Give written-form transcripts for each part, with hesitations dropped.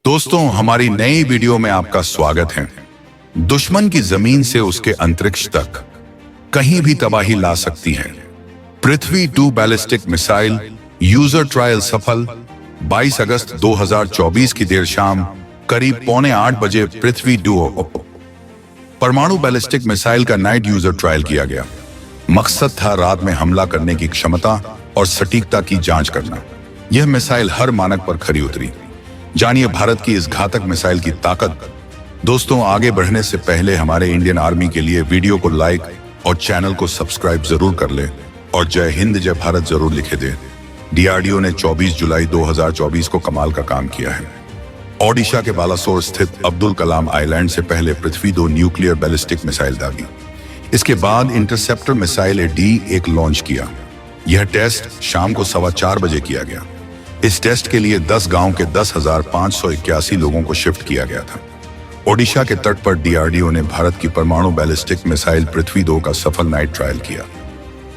दोस्तों, हमारी नई वीडियो में आपका स्वागत है। दुश्मन की जमीन से उसके अंतरिक्ष तक कहीं भी तबाही ला सकती है। पृथ्वी 2 बैलिस्टिक मिसाइल यूजर ट्रायल सफल। 22 अगस्त 2024 की देर शाम करीब 7:45 बजे पृथ्वी 2 परमाणु बैलिस्टिक मिसाइल का नाइट यूजर ट्रायल किया गया। मकसद था रात में हमला करने की क्षमता और सटीकता की जांच करना। यह मिसाइल हर मानक पर खरी उतरी। जानिए भारत की इस घातक मिसाइल की ताकत। दोस्तों, आगे बढ़ने से पहले हमारे इंडियन आर्मी के लिए वीडियो को लाइक और चैनल को सब्सक्राइब जरूर कर लें और जय हिंद जय भारत जरूर लिखे दें। डीआरडीओ ने 24 जुलाई 2024 को कमाल का काम किया है। ओडिशा के बालासोर स्थित अब्दुल कलाम आइलैंड से पहले पृथ्वी 2 न्यूक्लियर बैलिस्टिक मिसाइल दागी। इसके बाद इंटरसेप्टर मिसाइल D1 लॉन्च किया। यह टेस्ट शाम को 4:15 बजे किया गया। इस टेस्ट के लिए 10 गांव के 10,581 लोगों को शिफ्ट किया गया था। ओडिशा के तट पर डीआरडीओ ने भारत की परमाणु बैलिस्टिक मिसाइल पृथ्वी 2 का सफल नाइट ट्रायल किया।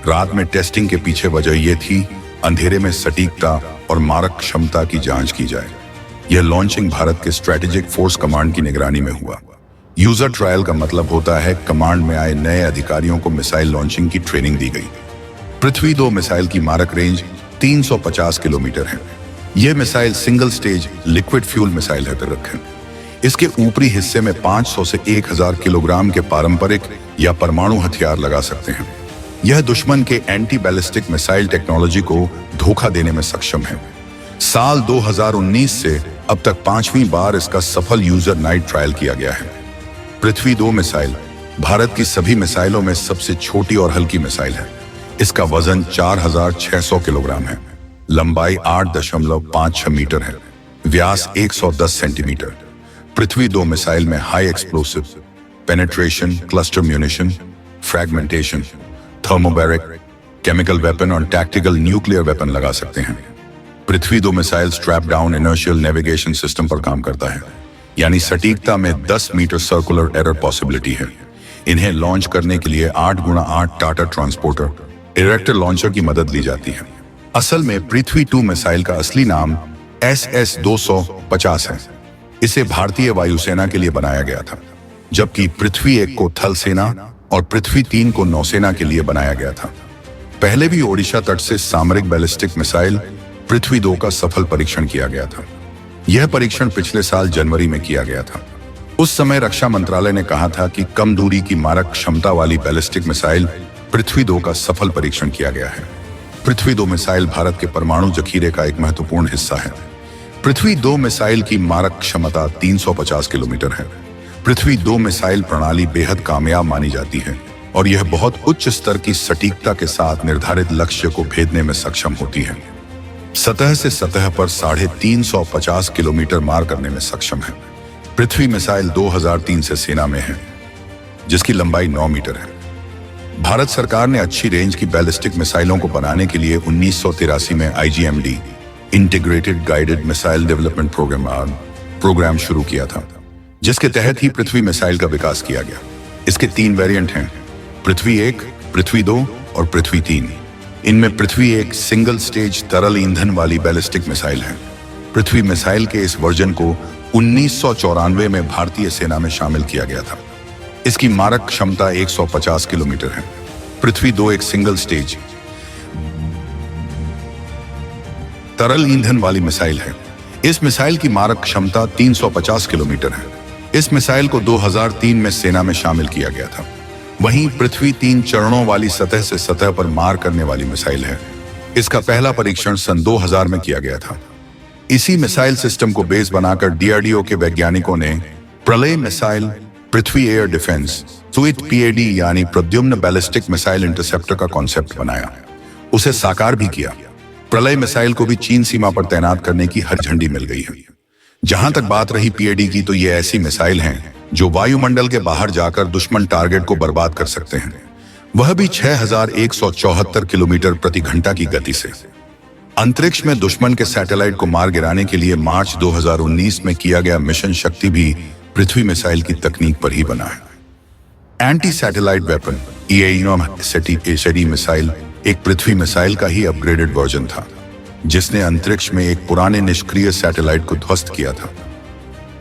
रात में टेस्टिंग के पीछे वजह यह थी अंधेरे में सटीकता और मारक क्षमता की जांच की जाए। यह लॉन्चिंग भारत के स्ट्रेटेजिक फोर्स कमांड की निगरानी में हुआ। यूजर ट्रायल का मतलब होता है कमांड में आए नए अधिकारियों को मिसाइल लॉन्चिंग की ट्रेनिंग दी गई। पृथ्वी 2 मिसाइल की मारक रेंज 350 किलोमीटर है। यह missile single stage liquid fuel missile है। इसके ऊपरी हिस्से में 500 से 1000 किलोग्राम के पारंपरिक या परमाणु हथियार लगा सकते हैं। यह दुश्मन के एंटी बैलिस्टिक मिसाइल टेक्नोलॉजी को धोखा देने में सक्षम है। साल 2019 से अब तक 5वीं बार इसका सफल यूजर नाइट ट्रायल किया गया है। पृथ्वी 2 मिसाइल भारत की सभी मिसाइलों में सबसे छोटी और हल्की मिसाइल है। इसका वजन 4600 किलोग्राम है, लंबाई 8.56 मीटर है, व्यास 110 सेंटीमीटर। पृथ्वी 2 मिसाइल में high explosive, penetration, cluster munition, fragmentation, thermobaric, chemical weapon और टैक्टिकल न्यूक्लियर वेपन लगा सकते हैं। Prithvi 2 missile strap down inertial navigation system पर काम करता है, यानी सटीकता में 10 मीटर सर्कुलर एरर पॉसिबिलिटी है। इन्हें लॉन्च करने के लिए 8x8 Tata transporter erector launcher की मदद ली जाती है। असल में पृथ्वी 2 मिसाइल का असली नाम SS-250 है। इसे भारतीय वायुसेना के लिए बनाया गया था, जबकि पृथ्वी 1 को थल सेना और पृथ्वी 3 को नौसेना के लिए बनाया गया था। पहले भी ओडिशा तट से सामरिक बैलिस्टिक मिसाइल पृथ्वी 2 का सफल परीक्षण किया गया था। यह परीक्षण पिछले साल जनवरी में किया गया था। उस समय रक्षा मंत्रालय ने कहा था कि कम दूरी की मारक क्षमता वाली बैलिस्टिक मिसाइल पृथ्वी 2 का सफल परीक्षण किया गया है। पृथ्वी 2 मिसाइल भारत के परमाणु जखीरे का एक महत्वपूर्ण हिस्सा है। पृथ्वी 2 मिसाइल की मारक क्षमता 350 किलोमीटर है। पृथ्वी 2 मिसाइल प्रणाली बेहद कामयाब मानी जाती है और यह बहुत उच्च स्तर की सटीकता के साथ निर्धारित लक्ष्य को भेदने में सक्षम होती है। सतह से सतह पर 350 किलोमीटर मार करने में सक्षम है। पृथ्वी मिसाइल 2003 से सेना में है, जिसकी लंबाई 9 मीटर है। भारत सरकार ने अच्छी रेंज की बैलिस्टिक मिसाइलों को बनाने के लिए 1983 में IGMD integrated guided missile development programme शुरू किया था, जिसके तहत ही पृथ्वी मिसाइल का विकास किया गया। इसके 3 वेरिएंट हैं, पृथ्वी 1, पृथ्वी 2 और पृथ्वी 3। इनमें पृथ्वी 1 सिंगल स्टेज तरल ईंधन वाली बैलिस्टिक मिसाइल है। पृथ्वी मिसाइल के इस वर्जन को 1994 में भारतीय सेना में शामिल किया गया था। इसकी मारक क्षमता 150 किलोमीटर है। पृथ्वी 2 एक सिंगल स्टेज तरल ईंधन वाली मिसाइल है। इस मिसाइल की मारक क्षमता 350 किलोमीटर है। इस मिसाइल को 2003 में सेना में शामिल किया गया था। वहीं पृथ्वी 3 चरणों वाली सतह से सतह पर मार करने वाली मिसाइल है। इसका पहला परीक्षण सन 2000 में किया गया था। इसी मिसाइल सिस्टम को बेस बनाकर डीआरडीओ के वैज्ञानिकों ने प्रलय मिसाइल पृथ्वी एयर डिफेंस सुइट PAD यानी प्रद्युम्न बैलिस्टिक मिसाइल इंटरसेप्टर का कॉन्सेप्ट बनाया। उसे साकार भी किया। प्रलय मिसाइल को भी चीन सीमा पर तैनात करने की हरी झंडी मिल गई है। जहां तक बात रही PAD की, तो ये ऐसी मिसाइल हैं जो वायुमंडल के बाहर जाकर दुश्मन टारगेट को बर्बाद कर सकते हैं, वह भी 6174 किलोमीटर प्रति घंटा की गति से। अंतरिक्ष में दुश्मन के सैटेलाइट को मार गिराने के लिए मार्च 2019 में किया गया मिशन शक्ति भी पृथ्वी मिसाइल की तकनीक पर ही बना है। Anti satellite weapon SAT missile एक पृथ्वी मिसाइल का ही अपग्रेडेड वर्जन था, जिसने अंतरिक्ष में एक पुराने निष्क्रिय सैटेलाइट को ध्वस्त किया था।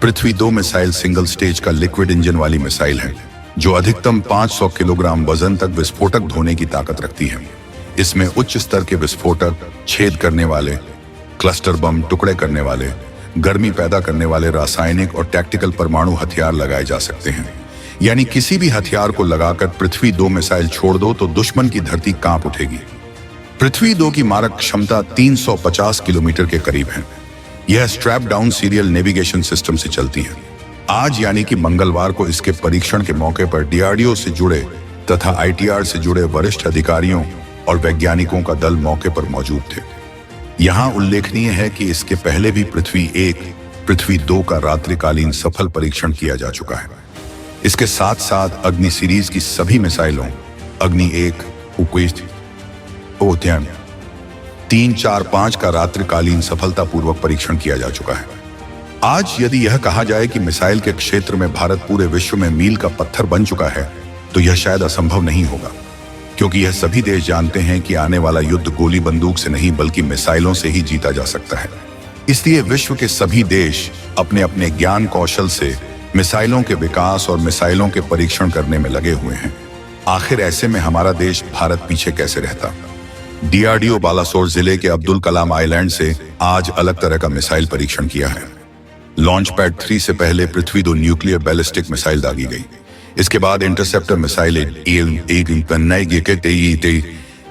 पृथ्वी 2 मिसाइल सिंगल स्टेज का लिक्विड इंजन वाली मिसाइल है जो अधिकतम 500 किलोग्राम वजन तक विस्फोटक ढोने की ताकत रखती है। इसमें उच्च स्तर के विस्फोटक, छेद करने वाले, क्लस्टर बम, टुकड़े करने वाले, गर्मी पैदा करने वाले रासायनिक और टैक्टिकल परमाणु हथियार लगाए जा सकते हैं। यानी किसी भी हथियार को लगाकर पृथ्वी 2 मिसाइल छोड़ दो तो दुश्मन की धरती कांप उठेगी। पृथ्वी 2 की मारक क्षमता 350 किलोमीटर के करीब है। यह strap down serial navigation system से चलती है। आज यानी कि मंगलवार को इसके परीक्षण के मौके पर DRDO से जुड़े तथा ITR से जुड़े वरिष्ठ अधिकारियों और वैज्ञानिकों का दल मौके पर मौजूद थे। यहां उल्लेखनीय है कि इसके पहले भी पृथ्वी 1, पृथ्वी 2 का रात्रिकालीन सफल परीक्षण किया जा चुका है। इसके साथ साथ अग्नि सीरीज की सभी मिसाइलों अग्नि 1, उक्विस्ट, ओत्यन 3, 4, 5 का रात्रिकालीन सफलतापूर्वक परीक्षण किया जा चुका है। आज यदि यह कहा जाए कि मिसाइल के क्षेत्र में भारत पूरे विश्व में मील का पत्थर बन चुका है तो यह शायद असंभव नहीं होगा, क्योंकि यह सभी देश जानते हैं कि आने वाला युद्ध गोली बंदूक से नहीं बल्कि मिसाइलों से ही जीता जा सकता है। इसलिए विश्व के सभी देश अपने अपने ज्ञान कौशल से मिसाइलों के विकास और मिसाइलों के परीक्षण करने में लगे हुए हैं। आखिर ऐसे में हमारा देश भारत पीछे कैसे रहता। DRDO बालासोर जिले के अब्दुल कलाम आइलैंड से आज अलग तरह का मिसाइल परीक्षण किया है। लॉन्च पैड 3 से पहले पृथ्वी 2 न्यूक्लियर बैलिस्टिक मिसाइल दागी गई। इसके बाद इंटरसेप्टर मिसाइल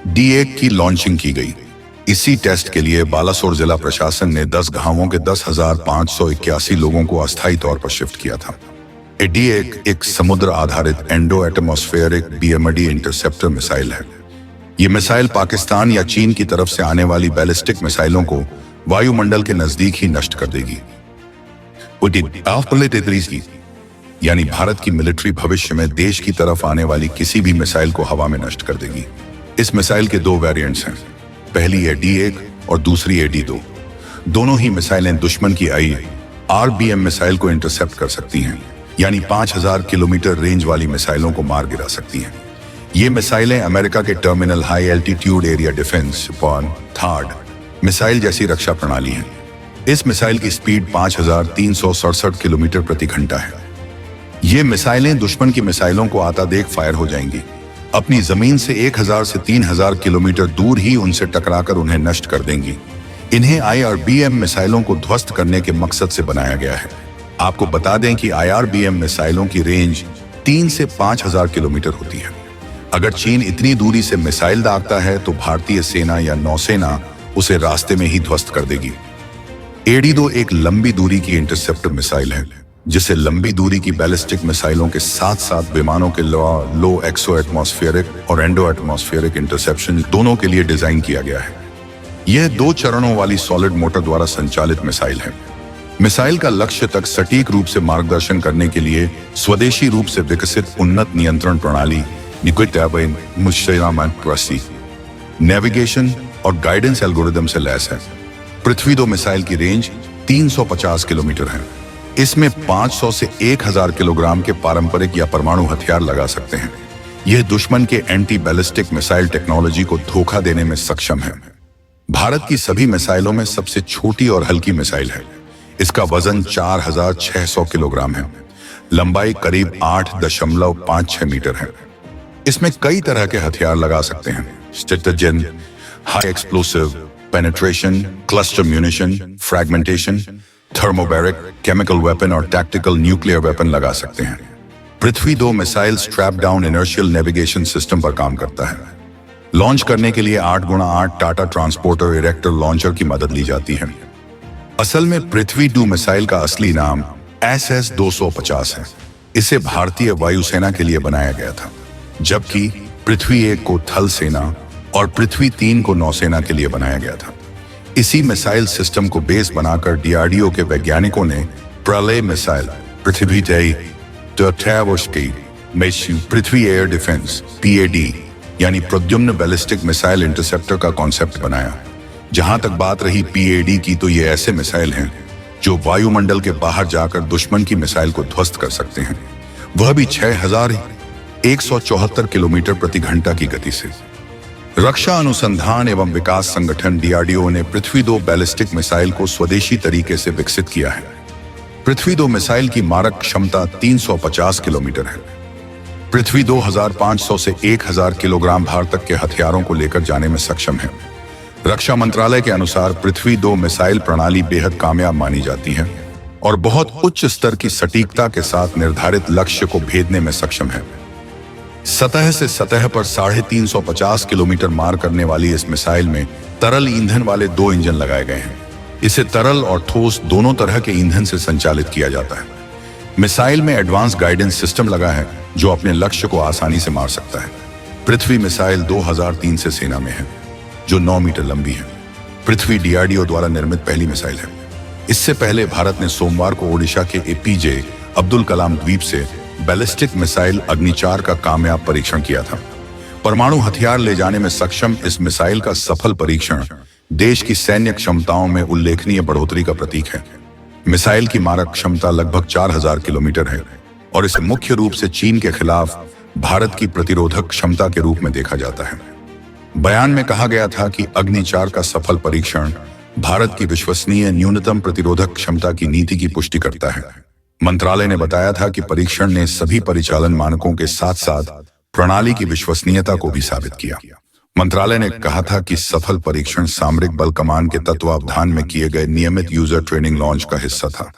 D1 की लॉन्चिंग की गई। इसी टेस्ट के लिए बालासोर जिला प्रशासन ने 10 गांवों के 10,581 लोगों को अस्थायी तौर पर शिफ्ट किया था। D1 एक समुद्र आधारित endo atmospheric BMD interceptor missile है। ये मिसाइल पाकिस्तान या चीन की तरफ से आने वाली बैलिस्टिक मिसाइलों को वायुमंडल के नजदीक ही नष्ट कर देगी। यानी भारत की मिलिट्री भविष्य में देश की तरफ आने वाली किसी भी मिसाइल को हवा में नष्ट कर देगी। इस मिसाइल के 2 वेरिएंट्स हैं। पहली है D1 और दूसरी है D2। दोनों ही मिसाइलें दुश्मन की IRBM मिसाइल को इंटरसेप्ट कर सकती हैं, यानी 5000 किलोमीटर रेंज वाली मिसाइलों को मार गिरा सकती हैं। ये मिसाइलें अमेरिका के terminal high altitude area defence THAAD missile जैसी रक्षा प्रणाली है। इस मिसाइल की स्पीड 5367 किलोमीटर प्रति घंटा है। ये मिसाइलें दुश्मन की मिसाइलों को आता देख फायर हो जाएंगी। अपनी जमीन से 1000 से 3000 किलोमीटर दूर ही उनसे टकराकर उन्हें नष्ट कर देंगी। इन्हें IRBM मिसाइलों को ध्वस्त करने के मकसद से बनाया गया है। आपको बता दें कि IRBM मिसाइलों की रेंज 3 से 5000 किलोमीटर होती है। अगर चीन इतनी दूरी से मिसाइल दागता है तो भारतीय सेना या नौसेना उसे रास्ते में ही ध्वस्त कर देगी। D2 एक लंबी दूरी की इंटरसेप्टर मिसाइल है, जिसे लंबी दूरी की बैलिस्टिक मिसाइलों के साथ साथ विमानों के लो एक्सो एटमॉस्फेरिक और एंडो एटमॉस्फेरिक इंटरसेप्शन दोनों के लिए डिजाइन किया गया है। यह 2 चरणों वाली सॉलिड मोटर द्वारा संचालित मिसाइल है। मिसाइल का लक्ष्य तक सटीक रूप से मार्गदर्शन करने के लिए स्वदेशी रूप से विकसित उन्नत नियंत्रण प्रणाली नेविगेशन और गाइडेंस एल्गोरिदम से लैस है। पृथ्वी 2 मिसाइल की रेंज 350 किलोमीटर है। इसमें 500 से 1000 किलोग्राम के पारंपरिक या परमाणु हथियार लगा सकते हैं। यह दुश्मन के एंटी बैलिस्टिक मिसाइल टेक्नोलॉजी को धोखा देने में सक्षम है। भारत की सभी मिसाइलों में सबसे छोटी और हल्की मिसाइल है। इसका वजन 4600 किलोग्राम है। लंबाई करीब 8.56 मीटर है। इसमें कई तरह के हथियार लगा सकते हैं। स्ट्रेटजन, high explosive, penetration, cluster munition, fragmentation, thermobaric, chemical weapon और टैक्टिकल न्यूक्लियर वेपन लगा सकते हैं। Prithvi 2 missile strap down inertial navigation system पर काम करता है। लॉन्च करने के लिए 8x8 Tata transporter erector launcher की मदद ली जाती है। असल में पृथ्वी 2 मिसाइल का असली नाम SS-250 है। इसे भारतीय वायुसेना के लिए बनाया गया था, जबकि पृथ्वी 1 को थल सेना और पृथ्वी 3 को नौसेना के लिए बनाया गया था। इसी मिसाइल सिस्टम को बेस बनाकर DRDO के वैज्ञानिकों ने प्रलय मिसाइल, पृथ्वी पृथ्वी एयर डिफेंस PAD यानी प्रद्युम्न बैलिस्टिक मिसाइल इंटरसेप्टर का कॉन्सेप्ट बनाया। जहां तक बात रही PAD की, तो ये ऐसे मिसाइल हैं जो वायुमंडल के बाहर जाकर दुश्मन की मिसाइल को ध्वस्त कर सकते हैं, वह भी 6174 किलोमीटर प्रति घंटा की गति से। रक्षा अनुसंधान एवं विकास संगठन DRDO ने पृथ्वी 2 बैलिस्टिक मिसाइल को स्वदेशी तरीके से विकसित किया है। पृथ्वी 2 मिसाइल की मारक क्षमता 350 किलोमीटर है। पृथ्वी 2500 से 1000 किलोग्राम भार तक के हथियारों को लेकर जाने में सक्षम है। रक्षा मंत्रालय के अनुसार पृथ्वी 2 मिसाइल प्रणाली बेहद कामयाब मानी जाती है और बहुत उच्च स्तर की सटीकता के साथ निर्धारित लक्ष्य को भेदने में सक्षम है। सतह से सतह पर 350 किलोमीटर मार करने वाली इस मिसाइल में तरल ईंधन वाले 2 इंजन लगाए गए हैं। इसे तरल और ठोस दोनों तरह के ईंधन से संचालित किया जाता है। मिसाइल में एडवांस गाइडेंस सिस्टम लगा है जो अपने लक्ष्य को आसानी से मार सकता है। पृथ्वी मिसाइल 2003 से सेना में है, जो 9 मीटर लंबी है। पृथ्वी डीआरडीओ द्वारा निर्मित पहली मिसाइल है। इससे पहले भारत ने सोमवार को ओडिशा के एपीजे अब्दुल कलाम द्वीप से बैलिस्टिक मिसाइल अग्नि 4 का कामयाब परीक्षण किया था। परमाणु हथियार ले जाने में सक्षम इस मिसाइल का सफल परीक्षण देश की सैन्य क्षमताओं में उल्लेखनीय बढ़ोतरी का प्रतीक है। मिसाइल की मारक क्षमता लगभग 4000 किलोमीटर है और इसे मुख्य रूप से चीन के खिलाफ भारत की प्रतिरोधक क्षमता के रूप में देखा जाता है। बयान में कहा गया था कि अग्नि 4 का सफल परीक्षण भारत की विश्वसनीय न्यूनतम प्रतिरोधक क्षमता की नीति की पुष्टि करता है। मंत्रालय ने बताया था कि परीक्षण ने सभी परिचालन मानकों के साथ साथ प्रणाली की विश्वसनीयता को भी साबित किया। मंत्रालय ने कहा था कि सफल परीक्षण सामरिक बल कमान के तत्वावधान में किए गए नियमित यूजर ट्रेनिंग लॉन्च का हिस्सा था।